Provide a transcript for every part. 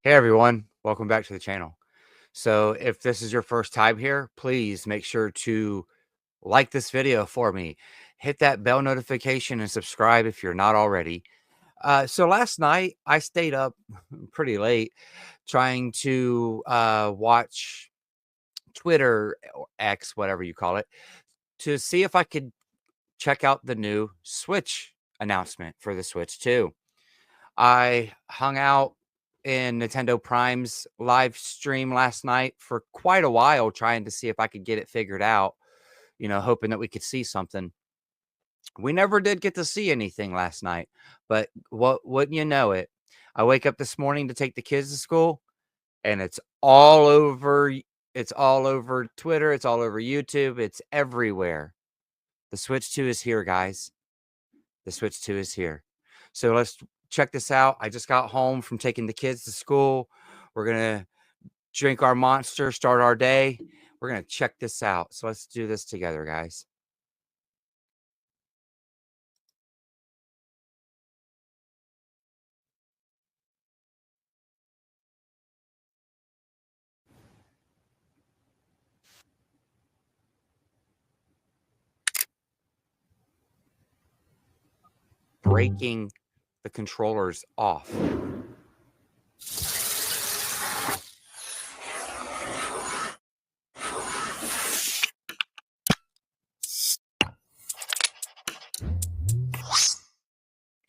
Hey everyone, welcome back to the channel. So if this is your first time here, please make sure to like this video for me. Hit that bell notification and subscribe if you're not already. So last night I stayed up pretty late trying to watch Twitter or X, whatever you call it, to see if I could check out the new Switch announcement for the Switch 2. I hung out in Nintendo Prime's live stream last night for quite a while trying to see if I could get it figured out, hoping that we could see something. We never did get to see anything last night, but wouldn't you know it? I wake up this morning to take the kids to school and it's all over Twitter, it's all over YouTube, it's everywhere. The Switch 2 is here, guys. The Switch 2 is here. So let's check this out. I just got home from taking the kids to school. We're going to drink our Monster, start our day. We're going to check this out. So let's do this together, guys. Breaking the controllers off.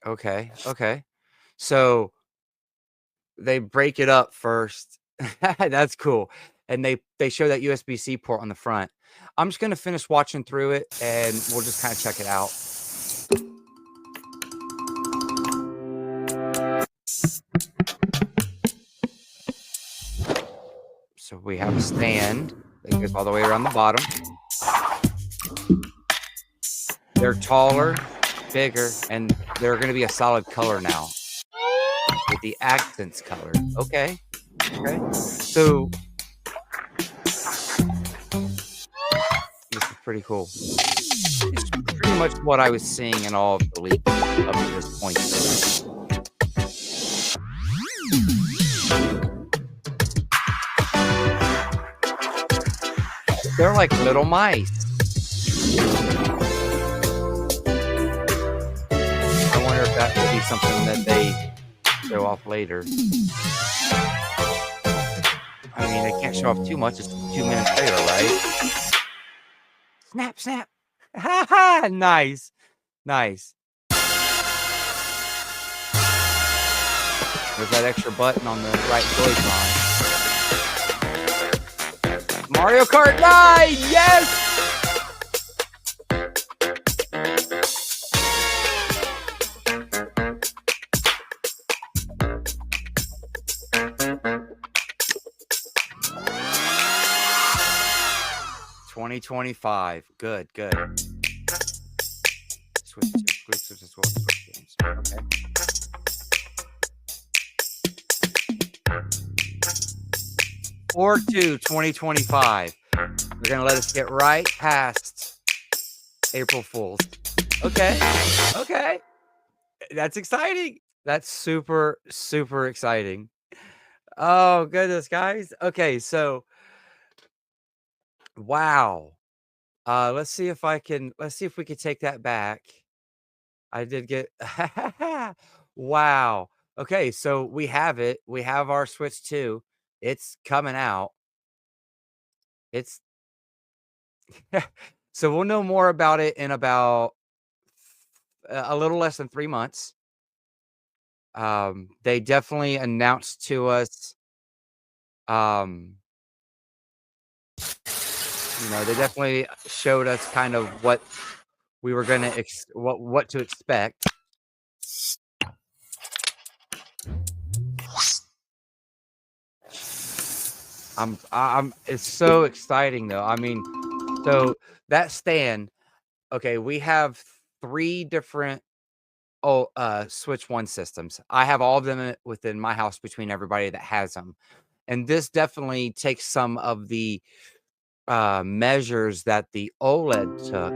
Okay. So they break it up first. That's cool. And they show that USB-C port on the front. I'm just going to finish watching through it and we'll just kind of check it out. So we have a stand that goes all the way around the bottom. They're taller, bigger, and they're going to be a solid color now with the accents color. Okay. So this is pretty cool. It's pretty much what I was seeing in all of the leaks up to this point. They're like little mice. I wonder if that would be something that they show off later. I mean, they can't show off too much. It's 2 minutes later, right? Snap. Ha ha! Nice. There's that extra button on the right Joy-Con. Mario Kart 9! Yes! $2025. Good. Switch 2 exclusives as well as Switch games. Okay. Or 2025. They're gonna let us get right past April Fools. Okay. That's exciting. That's super exciting. Oh goodness, guys. Okay, so wow. Let's see if we can take that back. I did get wow. Okay, so we have it. We have our Switch 2. It's coming out. It's so we'll know more about it in about a little less than 3 months. They definitely announced to us, they definitely showed us kind of what we were gonna what to expect. It's so exciting though. I mean, so that stand, okay, we have 3 different Switch 1 systems. I have all of them within my house between everybody that has them. And this definitely takes some of the measures that the OLED took,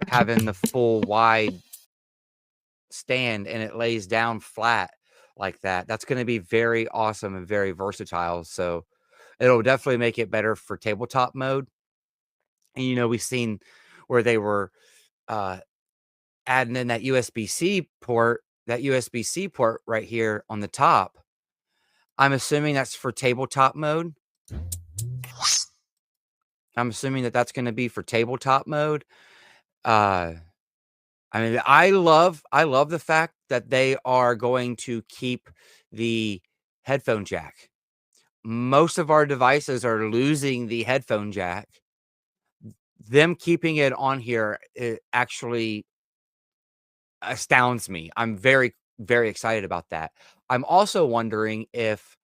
having the full wide stand, and it lays down flat like that. That's going to be very awesome and very versatile. So it'll definitely make it better for tabletop mode. And we've seen where they were uh, adding in that USB-C port right here on the top. I'm assuming that's for tabletop mode. I'm assuming that that's going to be for tabletop mode. I mean, I love the fact that they are going to keep the headphone jack. Most of our devices are losing the headphone jack. Them keeping it on here, it actually astounds me. I'm very, very excited about that. I'm also wondering if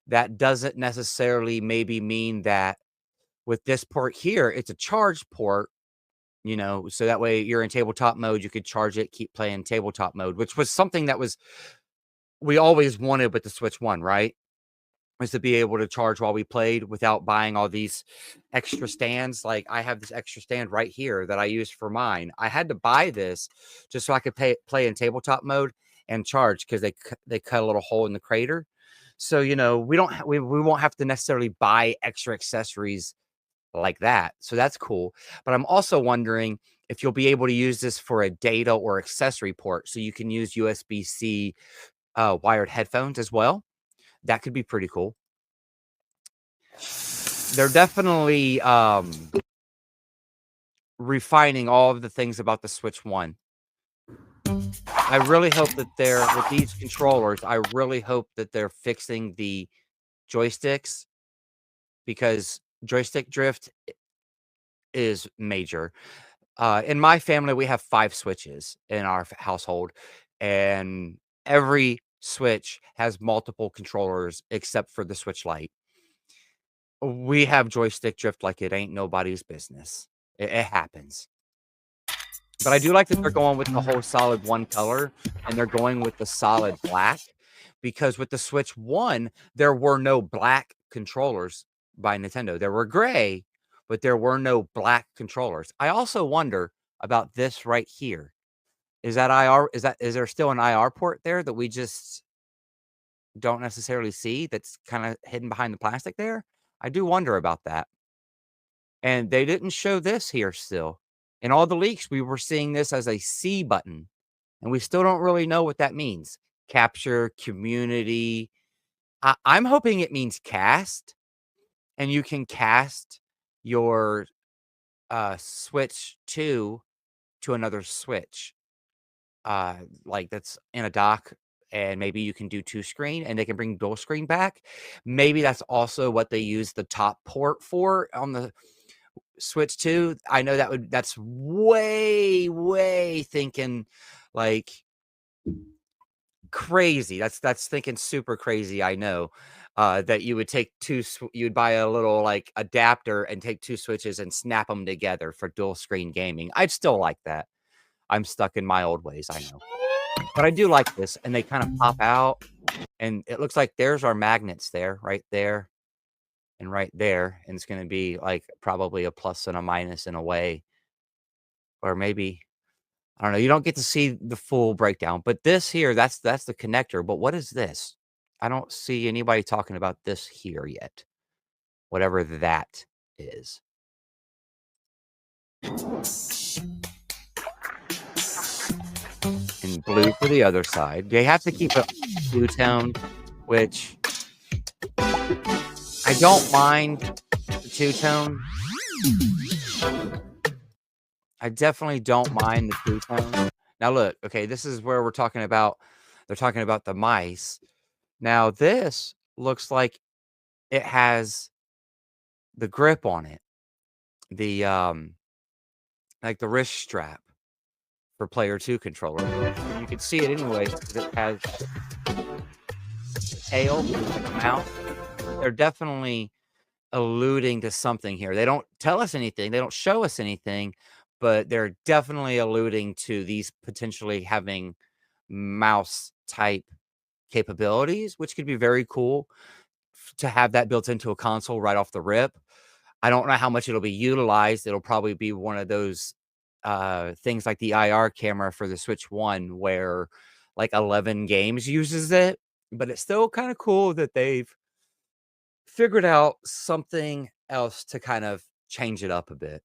that doesn't necessarily maybe mean that with this port here, it's a charge port, so that way you're in tabletop mode, you could charge it, keep playing tabletop mode, which was something that we always wanted with the Switch 1, right? Was to be able to charge while we played without buying all these extra stands. Like I have this extra stand right here that I use for mine. I had to buy this just so I could play in tabletop mode and charge because they cut a little hole in the crater. So we won't have to necessarily buy extra accessories like that. So that's cool. But I'm also wondering if you'll be able to use this for a data or accessory port, so you can use USB-C wired headphones as well. That could be pretty cool. They're definitely refining all of the things about the Switch 1. I really hope that with these controllers, I really hope that they're fixing the joysticks, because joystick drift is major. In my family, we have 5 Switches in our household, and every Switch has multiple controllers except for the Switch Lite. We have joystick drift like it ain't nobody's business. It happens. But I do like that they're going with the whole solid one color, and they're going with the solid black, because with the Switch 1, there were no black controllers by Nintendo. There were gray, but there were no black controllers. I also wonder about this right here. Is that IR? Is there still an IR port there that we just don't necessarily see, that's kind of hidden behind the plastic there? I do wonder about that. And they didn't show this here still. In all the leaks, we were seeing this as a C button, and we still don't really know what that means. Capture, community. I'm hoping it means cast, and you can cast your Switch 2 to another Switch. Like that's in a dock, and maybe you can do 2 screen, and they can bring dual screen back. Maybe that's also what they use the top port for on the Switch 2. I know that's way thinking like crazy. That's thinking super crazy. I know that you would take you'd buy a little like adapter and take 2 switches and snap them together for dual screen gaming. I'd still like that. I'm stuck in my old ways, I know. But I do like this, and they kind of pop out, and it looks like there's our magnets there, right there, and right there, and it's gonna be, like, probably a plus and a minus in a way, or maybe I don't know, you don't get to see the full breakdown, but this here, that's the connector, but what is this? I don't see anybody talking about this here yet, whatever that is. And blue for the other side. They have to keep it blue tone, which I don't mind the two-tone. I definitely don't mind the two-tone. Now look, okay, this is where they're talking about the mice. Now this looks like it has the grip on it. The like the wrist strap for player 2 controller. You can see it anyways because it has tail, mouth. They're definitely alluding to something here. They don't tell us anything. They don't show us anything, but they're definitely alluding to these potentially having mouse type capabilities, which could be very cool to have that built into a console right off the rip. I don't know how much it'll be utilized. It'll probably be one of those things like the IR camera for the Switch 1 where like 11 games uses it. but it's still kind of cool that they've figured out something else to kind of change it up a bit.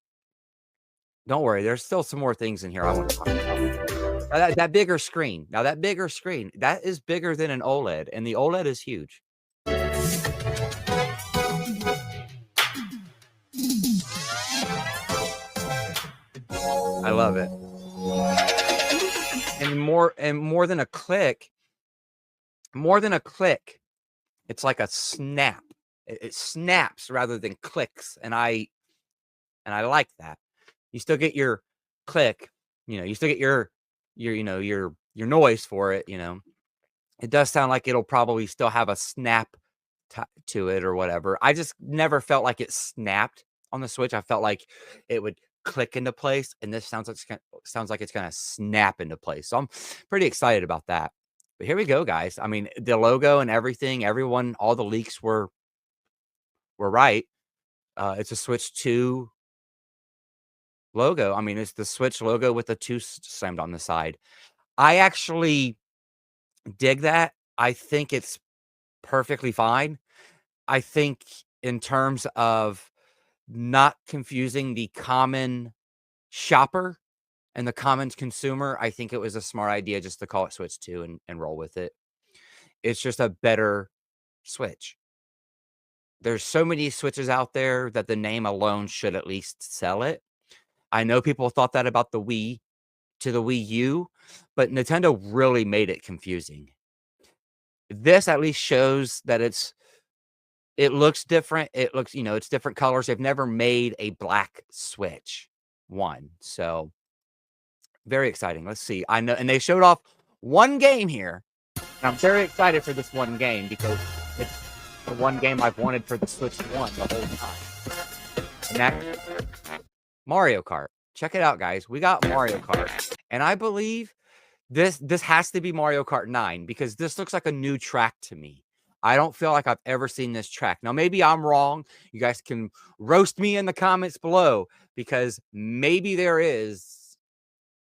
Don't worry, there's still some more things in here I want to talk about. Now that bigger screen, that is bigger than an OLED, and the OLED is huge. I love it. And more than a click, it's like a snap. It snaps rather than clicks, and I like that. You still get your click, you still get your noise for it, It does sound like it'll probably still have a snap to it or whatever. I just never felt like it snapped on the Switch. I felt like it would click into place, and this sounds like it's gonna snap into place. So I'm pretty excited about that. But here we go, guys. I mean, the logo and everything, all the leaks were right. It's a Switch 2 logo. I mean, it's the Switch logo with the 2 slammed on the side. I actually dig that. I think it's perfectly fine. I think in terms of not confusing the common shopper and the common consumer, I think it was a smart idea just to call it Switch 2 and roll with it. It's just a better Switch. There's so many Switches out there that the name alone should at least sell it. I know people thought that about the Wii to the Wii U, but Nintendo really made it confusing. This at least shows that it looks different. It looks, it's different colors. They've never made a black Switch one. So very exciting. Let's see. I know, and they showed off one game here. And I'm very excited for this one game because it's the one game I've wanted for the Switch One the whole time. And that's Mario Kart. Check it out, guys. We got Mario Kart. And I believe this has to be Mario Kart 9 because this looks like a new track to me. I don't feel like I've ever seen this track. Now, maybe I'm wrong. You guys can roast me in the comments below because maybe there is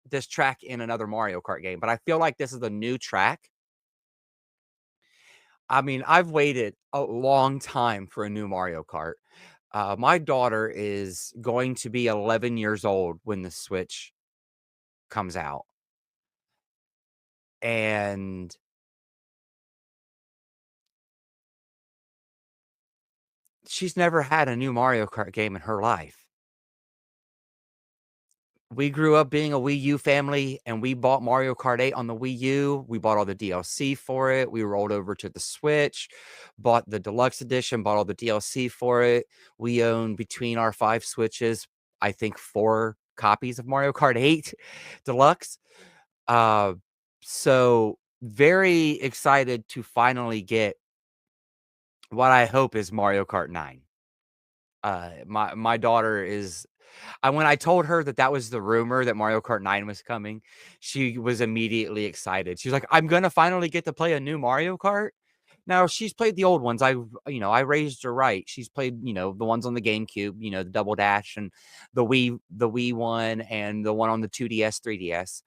this track in another Mario Kart game, but I feel like this is a new track. I mean, I've waited a long time for a new Mario Kart. My daughter is going to be 11 years old when the Switch comes out. And she's never had a new Mario Kart game in her life. We grew up being a Wii U family, and we bought Mario Kart 8 on the Wii U. We bought all the DLC for it. We rolled over to the Switch, bought the deluxe edition, bought all the DLC for it. We own between our 5 Switches, I think 4 copies of Mario Kart 8 Deluxe. So very excited to finally get what I hope is Mario Kart 9. My daughter is when I told her that was the rumor that Mario Kart 9 was coming, she was immediately excited. She was like, "I'm gonna finally get to play a new Mario Kart." Now she's played the old ones. I raised her right. She's played, the ones on the GameCube, the Double Dash and the Wii one and the one on the 2DS, 3DS,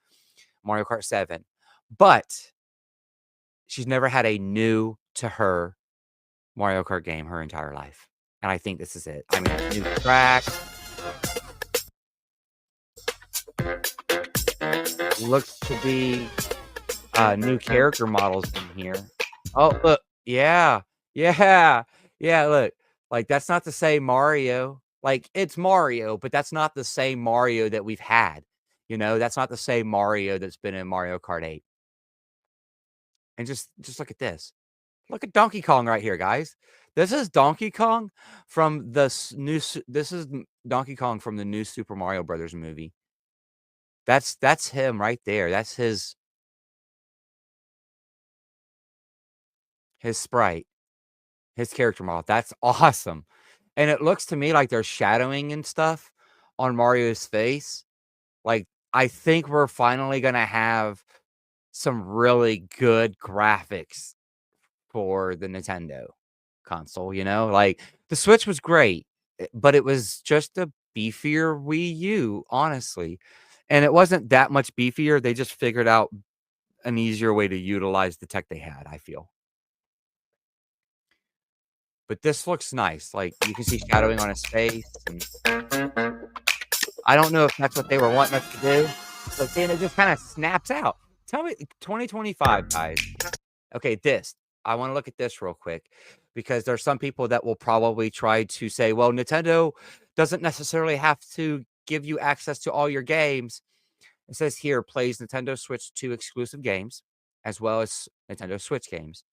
Mario Kart 7. But she's never had a new to her Mario Kart game her entire life. And I think this is it. I mean, new track. Looks to be new character models in here. Oh, look. Yeah. Yeah. Yeah, look. Like, that's not the same Mario. Like, it's Mario, but that's not the same Mario that we've had. That's not the same Mario that's been in Mario Kart 8. And just look at this. Look at Donkey Kong right here, guys. This is Donkey Kong from Donkey Kong from the new Super Mario Brothers movie. That's him right there. That's his sprite, his character model. That's awesome. And it looks to me like there's shadowing and stuff on Mario's face. Like, I think we're finally gonna have some really good graphics for the Nintendo console, Like, the Switch was great, but it was just a beefier Wii U, honestly. And it wasn't that much beefier. They just figured out an easier way to utilize the tech they had, I feel. but this looks nice. Like, you can see shadowing on his face, and I don't know if that's what they were wanting us to do, but then it just kinda snaps out. Tell me 2025, guys. Okay, this. I wanna look at this real quick because there's some people that will probably try to say, "Well, Nintendo doesn't necessarily have to give you access to all your games." It says here, "Plays Nintendo Switch 2 exclusive games, as well as Nintendo Switch games."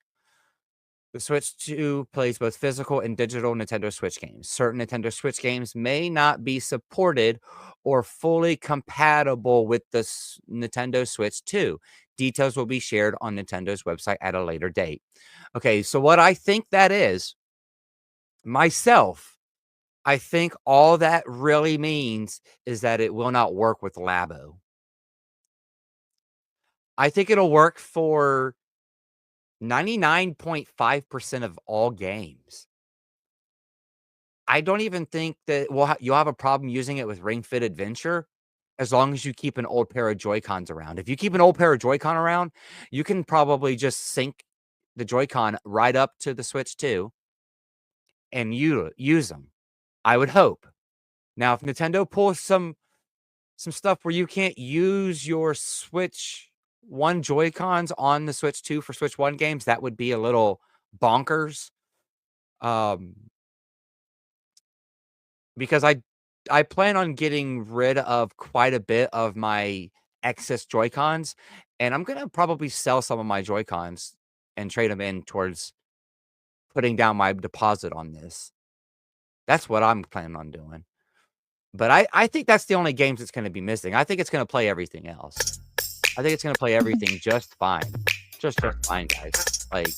The Switch 2 plays both physical and digital Nintendo Switch games. Certain Nintendo Switch games may not be supported or fully compatible with the Nintendo Switch 2. Details will be shared on Nintendo's website at a later date. Okay, so what I think that is, myself, I think all that really means is that it will not work with Labo. I think it'll work for 99.5% of all games. I don't even think that you'll have a problem using it with Ring Fit Adventure as long as you keep an old pair of Joy-Cons around. If you keep an old pair of Joy-Con around, you can probably just sync the Joy-Con right up to the Switch 2 and use them. I would hope. Now, if Nintendo pulls some stuff where you can't use your Switch 1 Joy-Cons on the Switch 2 for Switch 1 games, that would be a little bonkers. Um, because I plan on getting rid of quite a bit of my excess Joy-Cons, and I'm gonna probably sell some of my Joy-Cons and trade them in towards putting down my deposit on this. That's what I'm planning on doing. But I think that's the only games it's gonna be missing. I think it's gonna play everything else. I think it's gonna play everything just fine. Just fine, guys. Like,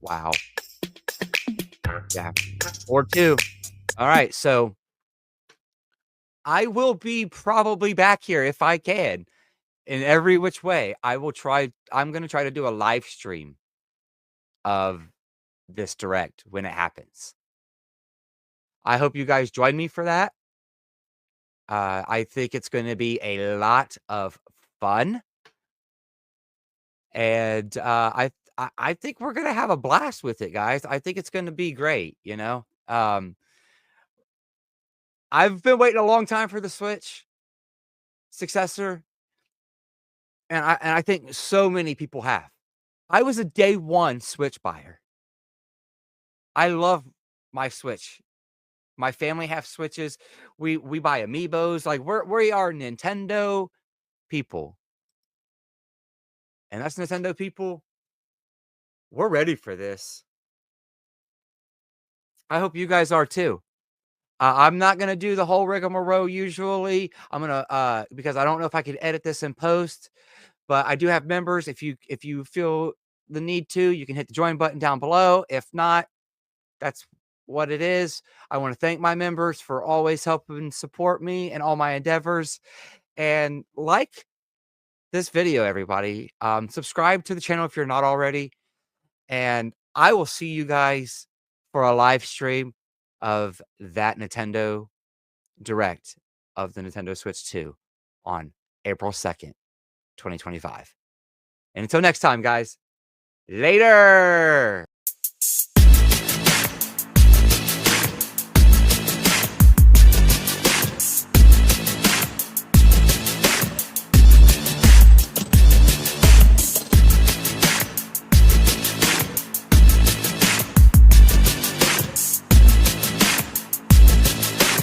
wow. Yeah. Or 2. Alright, so I will be probably back here if I can. In every which way, I'm gonna try to do a live stream of this direct when it happens. I hope you guys join me for that. I think it's gonna be a lot of fun, and, I think we're gonna have a blast with it, guys. I think it's gonna be great, you know? I've been waiting a long time for the Switch successor, and I think so many people have. I was a day 1 Switch buyer. I love my Switch. My family have Switches. We buy Amiibos, like, we are Nintendo people, and us Nintendo people, we're ready for this. I hope you guys are too. I'm not gonna do the whole rigmarole usually. I'm gonna, because I don't know if I could edit this in post, but I do have members. If you feel the need to, you can hit the join button down below. If not, that's what it is. I wanna thank my members for always helping support me in all my endeavors, and like this video, everybody. Subscribe to the channel if you're not already, and I will see you guys for a live stream of that Nintendo Direct of the Nintendo Switch 2 on April 2nd, 2025. And until next time, guys, later.